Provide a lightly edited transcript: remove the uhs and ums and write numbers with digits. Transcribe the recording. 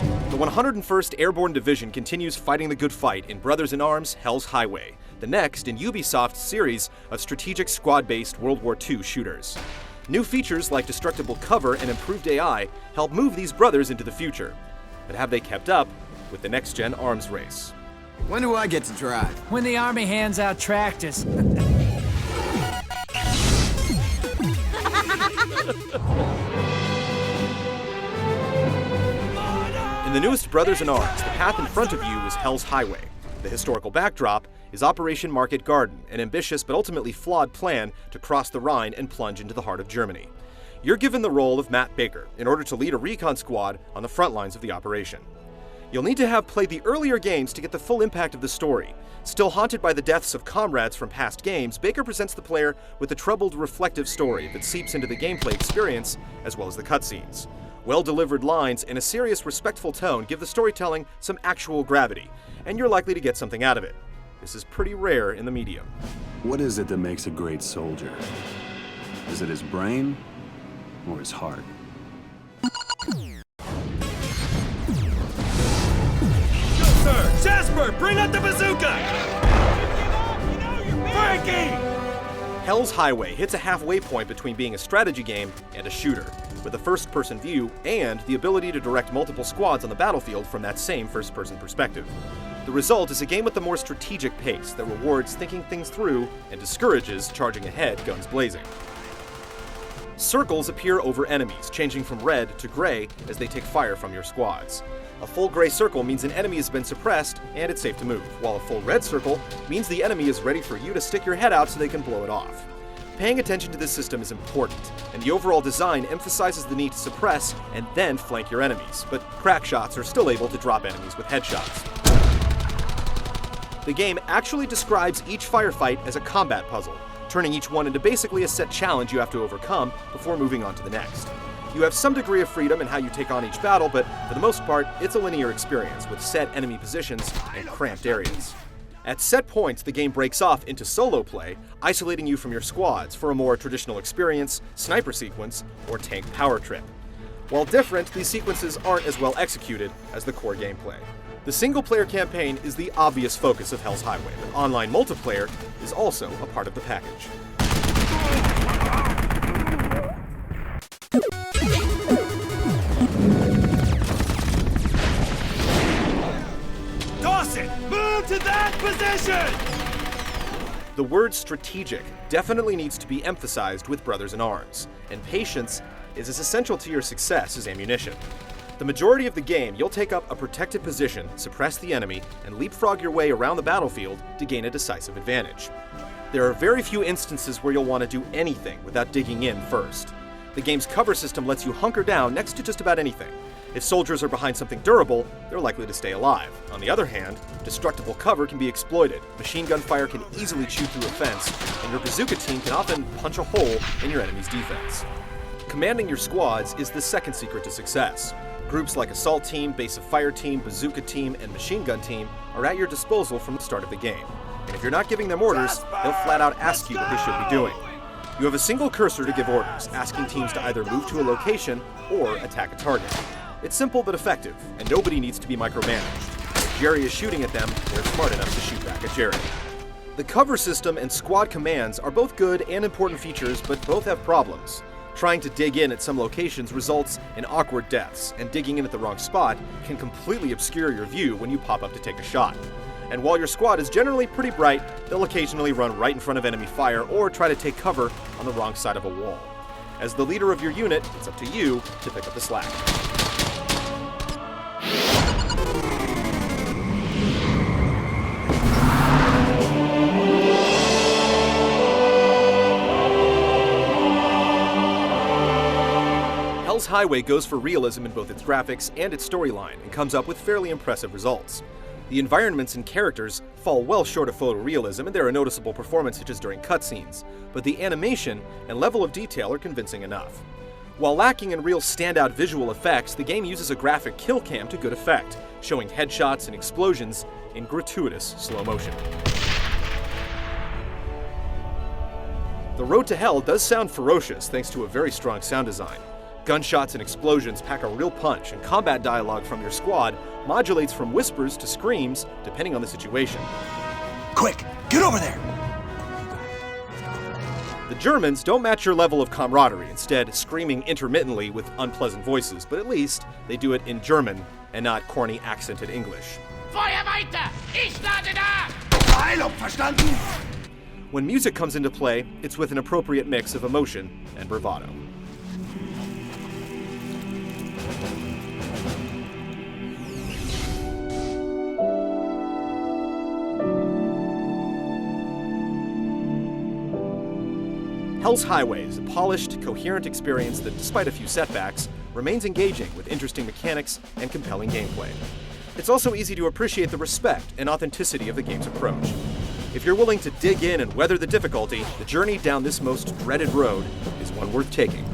The 101st Airborne Division continues fighting the good fight in Brothers in Arms: Hell's Highway, the next in Ubisoft's series of strategic squad-based World War II shooters. New features like destructible cover and improved AI help move these brothers into the future. But have they kept up with the next-gen arms race? When do I get to drive? When the Army hands out tractors. In the newest Brothers in Arms, the path in front of you is Hell's Highway. The historical backdrop is Operation Market Garden, an ambitious but ultimately flawed plan to cross the Rhine and plunge into the heart of Germany. You're given the role of Matt Baker in order to lead a recon squad on the front lines of the operation. You'll need to have played the earlier games to get the full impact of the story. Still haunted by the deaths of comrades from past games, Baker presents the player with a troubled, reflective story that seeps into the gameplay experience as well as the cutscenes. Well-delivered lines and a serious, respectful tone give the storytelling some actual gravity, and you're likely to get something out of it. This is pretty rare in the medium. What is it that makes a great soldier? Is it his brain or his heart? Go, sir! Jasper, bring out the bazooka! Frankie! Hell's Highway hits a halfway point between being a strategy game and a shooter, with a first-person view and the ability to direct multiple squads on the battlefield from that same first-person perspective. The result is a game with a more strategic pace that rewards thinking things through and discourages charging ahead guns blazing. Circles appear over enemies, changing from red to gray as they take fire from your squads. A full gray circle means an enemy has been suppressed and it's safe to move, while a full red circle means the enemy is ready for you to stick your head out so they can blow it off. Paying attention to this system is important, and the overall design emphasizes the need to suppress and then flank your enemies, but crack shots are still able to drop enemies with headshots. The game actually describes each firefight as a combat puzzle, turning each one into basically a set challenge you have to overcome before moving on to the next. You have some degree of freedom in how you take on each battle, but for the most part, it's a linear experience with set enemy positions and cramped areas. At set points, the game breaks off into solo play, isolating you from your squads for a more traditional experience, sniper sequence, or tank power trip. While different, these sequences aren't as well executed as the core gameplay. The single-player campaign is the obvious focus of Hell's Highway, but online multiplayer is also a part of the package. Dawson, move to that position! The word strategic definitely needs to be emphasized with Brothers in Arms, and patience is as essential to your success as ammunition. The majority of the game, you'll take up a protected position, suppress the enemy, and leapfrog your way around the battlefield to gain a decisive advantage. There are very few instances where you'll want to do anything without digging in first. The game's cover system lets you hunker down next to just about anything. If soldiers are behind something durable, they're likely to stay alive. On the other hand, destructible cover can be exploited, machine gun fire can easily chew through a fence, and your bazooka team can often punch a hole in your enemy's defense. Commanding your squads is the second secret to success. Groups like Assault Team, Base of Fire Team, Bazooka Team, and Machine Gun Team are at your disposal from the start of the game. And if you're not giving them orders, they'll flat out ask you what they should be doing. You have a single cursor to give orders, asking teams to either move to a location or attack a target. It's simple but effective, and nobody needs to be micromanaged. If Jerry is shooting at them, they're smart enough to shoot back at Jerry. The cover system and squad commands are both good and important features, but both have problems. Trying to dig in at some locations results in awkward deaths, and digging in at the wrong spot can completely obscure your view when you pop up to take a shot. And while your squad is generally pretty bright, they'll occasionally run right in front of enemy fire or try to take cover on the wrong side of a wall. As the leader of your unit, it's up to you to pick up the slack. Hell's Highway goes for realism in both its graphics and its storyline and comes up with fairly impressive results. The environments and characters fall well short of photorealism, and there are noticeable performance hitches during cutscenes, but the animation and level of detail are convincing enough. While lacking in real standout visual effects, the game uses a graphic kill cam to good effect, showing headshots and explosions in gratuitous slow motion. The road to hell does sound ferocious thanks to a very strong sound design, Gunshots and explosions pack a real punch, and combat dialogue from your squad modulates from whispers to screams, depending on the situation. Quick, get over there! The Germans don't match your level of camaraderie, instead screaming intermittently with unpleasant voices, but at least they do it in German and not corny accented English. Feuer weiter! Ich lade da! Heilung, verstanden? When music comes into play, it's with an appropriate mix of emotion and bravado. Hell's Highway is a polished, coherent experience that, despite a few setbacks, remains engaging with interesting mechanics and compelling gameplay. It's also easy to appreciate the respect and authenticity of the game's approach. If you're willing to dig in and weather the difficulty, the journey down this most dreaded road is one worth taking.